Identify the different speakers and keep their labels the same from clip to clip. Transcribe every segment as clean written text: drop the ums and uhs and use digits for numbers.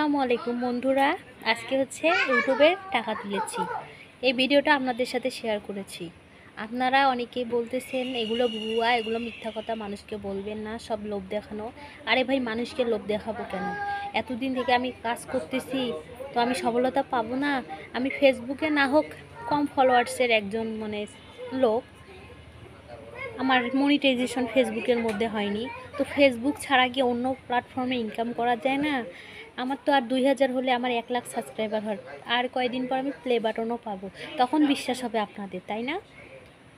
Speaker 1: আসসালামু আলাইকুম বন্ধুরা। আজকে হচ্ছে ইউটিউবে টাকা তুলেছি, এই ভিডিওটা আপনাদের সাথে শেয়ার করেছি। আপনারা অনেকেই বলতেছেন এগুলো ভুয়া, এগুলো মিথ্যা কথা, মানুষকে বলবেন না, সব লোভ দেখানো। আরে ভাই, মানুষকে লোভ দেখাবো কেন? এতদিন থেকে আমি কাজ করতেছি, তো আমি সফলতা পাবো না? আমি ফেসবুকে না হোক কম ফলোয়ার্সের একজন লোক, আমার মনিটাইজেশন ফেসবুকের মধ্যে হয়নি, তো ফেসবুক ছাড়া কি অন্য প্ল্যাটফর্মে ইনকাম করা যায় না? আমার তো আর 2000 হলে আমার 1 লাখ সাবস্ক্রাইবার হয়, আর কয়দিন পর আমি প্লে বাটনও পাবো, তখন বিশ্বাস হবে আপনাদের, তাই না?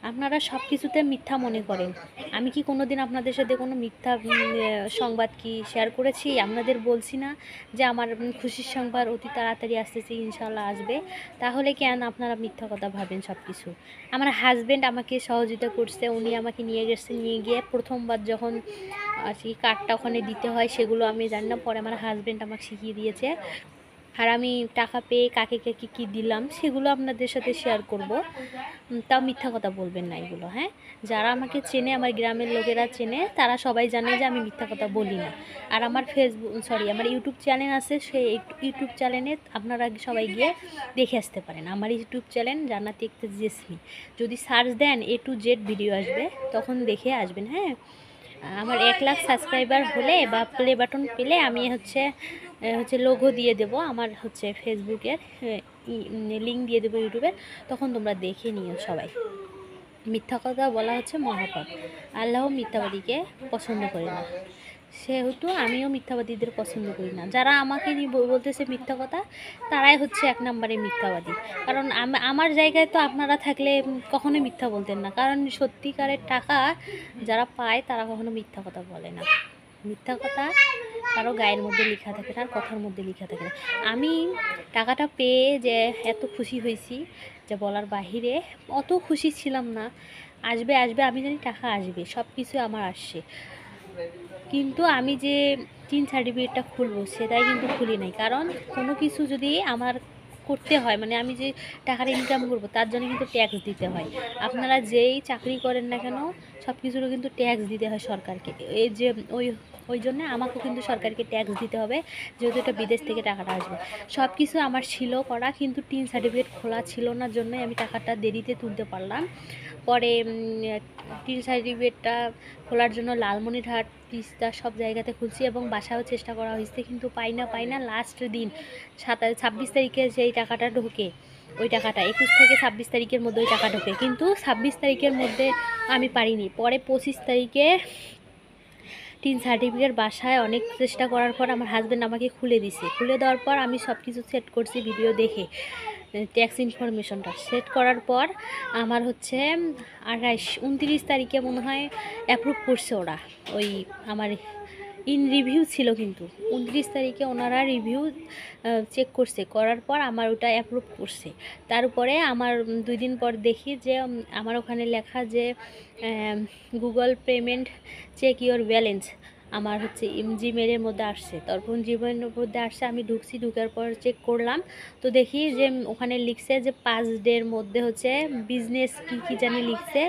Speaker 1: আপনারা সব কিছুতে মিথ্যা মনে করেন। আমি কি কোনো দিন আপনাদের সাথে কোনো মিথ্যা সংবাদ কি শেয়ার করেছি? আপনাদের বলছি না যে আমার খুশির সংবাদ অতি তাড়াতাড়ি আসতেছে, ইনশাল্লাহ আসবে? তাহলে কেন আপনারা মিথ্যা কথা ভাবেন সব কিছু? আমার হাজব্যান্ড আমাকে সহযোগিতা করছে, উনি আমাকে নিয়ে গেছে, নিয়ে গিয়ে প্রথমবার যখন সেই কার্ডটা ওখানে দিতে হয় সেগুলো আমি জানি না, পরে আমার হাজব্যান্ড আমাকে শিখিয়ে দিয়েছে। আর আমি টাকা পেয়ে কাকে কাকে কী দিলাম সেগুলো আপনাদের সাথে শেয়ার করব। তাও মিথ্যা কথা বলবেন না এগুলো, হ্যাঁ? যারা আমাকে চেনে, আমার গ্রামের লোকেরা চেনে, তারা সবাই জানে যে আমি মিথ্যা কথা বলি না। আর আমার আমার ইউটিউব চ্যানেল আছে, সেই ইউটিউব চ্যানেলে আপনারা সবাই গিয়ে দেখে আসতে পারেন। আমার ইউটিউব চ্যানেল জান্নাতি ইখতিয়ার জেসমিন, যদি সার্চ দেন A to Z ভিডিও আসবে, তখন দেখে আসবেন, হ্যাঁ? আমার 1 লাখ সাবস্ক্রাইবার হলে বা প্লে বাটন পেলে আমি হচ্ছে লোগো দিয়ে দেব, আমার হচ্ছে ফেসবুকের লিঙ্ক দিয়ে দেবো ইউটিউবের, তখন তোমরা দেখে নিও সবাই। মিথ্যা কথা বলা হচ্ছে মহাপাপ, আল্লাহ মিথ্যাবাদীকে পছন্দ করে না, সেহেতু আমিও মিথ্যাবাদীদের পছন্দ করি না। যারা আমাকে নিয়ে বলতেছে মিথ্যা কথা, তারাই হচ্ছে 1 নম্বরে মিথ্যাবাদী। কারণ আমার জায়গায় তো আপনারা থাকলে কখনোই মিথ্যা বলতেন না, কারণ সত্যিকারের টাকা যারা পায় তারা কখনো মিথ্যা কথা বলে না। মিথ্যা কথা কারো গায়ের মধ্যে লেখা থাকে না, আর কথার মধ্যে লেখা থাকে না। আমি টাকাটা পেয়ে যে এত খুশি হয়েছি যে বলার বাহিরে, অত খুশি ছিলাম না। আসবে আসবে, আমি জানি টাকা আসবে, সব কিছু আমার আসছে, কিন্তু আমি যে টিন সার্টিফিকেটটা খুলবো সেটাই কিন্তু খুলি নাই। কারণ কোনো কিছু যদি আমার করতে হয়, আমি যে টাকার ইনকাম করব, তার জন্য কিন্তু ট্যাক্স দিতে হয়। আপনারা যেই চাকরি করেন না কেন, সব কিছুরও কিন্তু ট্যাক্স দিতে হয় সরকারকে। এই যে ওই জন্য আমাকেও কিন্তু সরকারকে ট্যাক্স দিতে হবে, যেহেতু এটা বিদেশ থেকে টাকাটা আসবে। সব কিছু আমার ছিল করা, কিন্তু টিন সার্টিফিকেট খোলা ছিল না, জন্যই আমি টাকাটা দেরিতে তুলতে পারলাম। পরে টিন সার্টিফিকেটটা খোলার জন্য লালমনিরহাট, তিস্তা সব জায়গাতে খুলছি এবং বাসায়ও চেষ্টা করা হয়েছে, কিন্তু পাই না। লাস্ট দিন 26 তারিখে যেই টাকাটা ঢোকে, ওই টাকাটা 21 থেকে 26 তারিখের মধ্যে ওই টাকা ঢোকে, কিন্তু 26 তারিখের মধ্যে আমি পারিনি। পরে 25 তারিখে টিন সার্টিফিকেট বাসায় অনেক চেষ্টা করার পর আমার হাজব্যান্ড আমাকে খুলে দিছে। খুলে দেওয়ার পর আমি সব কিছু সেট করছি ভিডিও দেখে, ট্যাক্স ইনফরমেশনটা সেট করার পর আমার হচ্ছে 29 তারিখে মনে হয় অ্যাপ্রুভ করছে ওরা। ওই আমার ইন রিভিউ ছিল, কিন্তু 29 তারিখে ওনারা রিভিউ চেক করছে, করার পর আমার ওটা অ্যাপ্রুভ করছে। তারপরে আমার 2 দিন পর দেখি যে আমার ওখানে লেখা যে Google payment check your balance, আমার হচ্ছে জিমেলের মধ্যে আসছে। তখন জিমেলের মধ্যে আসছে, আমি ঢুকছি, ঢুকার পর চেক করলাম, তো দেখি যে ওখানে লিখছে যে 5 ডের মধ্যে হচ্ছে বিজনেস কী জানি লিখছে,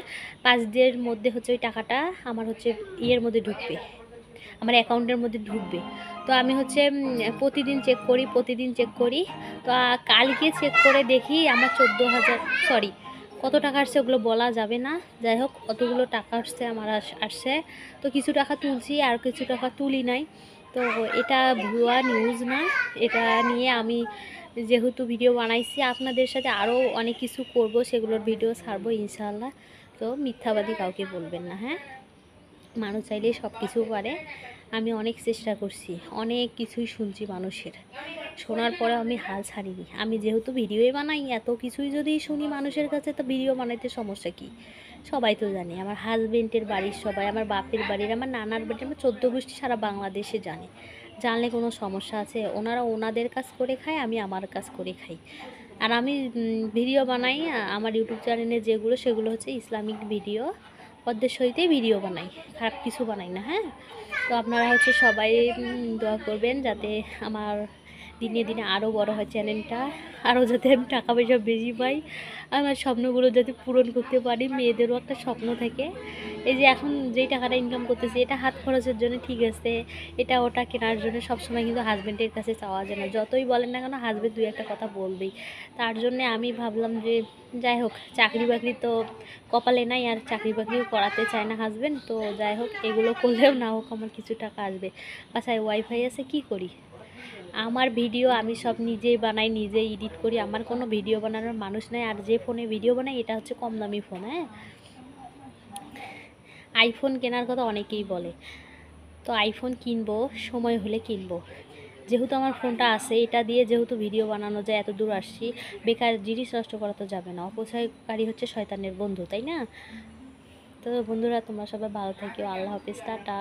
Speaker 1: 5 ডের মধ্যে হচ্ছে ওই টাকাটা আমার হচ্ছে ইয়ের মধ্যে ঢুকবে, আমার অ্যাকাউন্টের মধ্যে ঢুকবে। তো আমি হচ্ছে প্রতিদিন চেক করি। তো কালকে চেক করে দেখি আমার 14,000, সরি কত টাকা আসছে ওগুলো বলা যাবে না, যাই হোক অতগুলো টাকা আসছে আমার, আসছে। তো কিছু টাকা তুলছি আর কিছু টাকা তুলি নাই। তো এটা ভুয়া নিউজ না, এটা নিয়ে আমি যেহেতু ভিডিও বানাইছি, আপনাদের সাথে আরও অনেক কিছু করব, সেগুলোর ভিডিও ছাড়বো ইনশাআল্লাহ। তো মিথ্যাবাদী কাউকে বলবেন না, হ্যাঁ? মানুষ চাইলেই সব কিছু পারে। আমি অনেক চেষ্টা করছি, অনেক কিছুই শুনছি মানুষের, শোনার পরে আমি হাল ছাড়িনি। আমি যেহেতু ভিডিওই বানাই, এত কিছুই যদি শুনি মানুষের কাছে, তো ভিডিও বানাইতে সমস্যা কী? সবাই তো জানে, আমার হাজবেন্ডের বাড়ির সবাই, আমার বাপের বাড়ির, আমার নানার বাড়ির, আমার 14 গোষ্ঠী সারা বাংলাদেশে জানে। জানলে কোনো সমস্যা আছে? ওনারা ওনাদের কাজ করে খায়, আমি আমার কাজ করে খাই। আর আমি ভিডিও বানাই, আমার ইউটিউব চ্যানেলে যেগুলো, সেগুলো হচ্ছে ইসলামিক ভিডিও, পদ্মের সহিতেই ভিডিও বানাই, খারাপ কিছু বানাই না, হ্যাঁ? তো আপনারা হচ্ছে সবাই দোয়া করবেন যাতে আমার দিনে দিনে আরও বড় হয় চ্যানেলটা, আরও যাতে আমি টাকা পয়সা বেশি পাই, আমার স্বপ্নগুলো যাতে পূরণ করতে পারি। মেয়েদেরও একটা স্বপ্ন থাকে। এই যে এখন যেই টাকাটা ইনকাম করতেছি এটা হাত খরচের জন্য ঠিক আছে, এটা ওটা কেনার জন্য সবসময় কিন্তু হাজব্যান্ডের কাছে চাওয়া যায় না। যতই বলেন না কেন হাজব্যান্ড দুই একটা কথা বলবেই। তার জন্যে আমি ভাবলাম যে যাই হোক, চাকরি বাকরি তো কপালে নাই, আর চাকরি বাকরিও করাতে চায় না হাজব্যান্ড। তো যাই হোক, এগুলো করলেও না হোক আমার কিছু টাকা আসবে। বাসায় ওয়াইফাই আছে, কি করি? আমার ভিডিও আমি সব নিজেই বানাই, নিজেই এডিট করি। আমার কোনো ভিডিও বানানোর মানুষ নাই। আর যে ফোনে ভিডিও বানাই এটা হচ্ছে কম দামি ফোন। হ্যাঁ, আইফোন কেনার কথা অনেকেই বলে, তো আইফোন কিনবো, সময় হলে কিনবো। যেহেতু আমার ফোনটা আছে, এটা দিয়ে যেহেতু ভিডিও বানানো যায়, এত দূর আসছি, বেকার জিনিস নষ্ট করা তো যাবে না। অপচয়কারী হচ্ছে শয়তানের বন্ধু, তাই না? তো বন্ধুরা, তোমরা সবাই ভালো থাকিও। আল্লাহ হাফিজ, টাটা।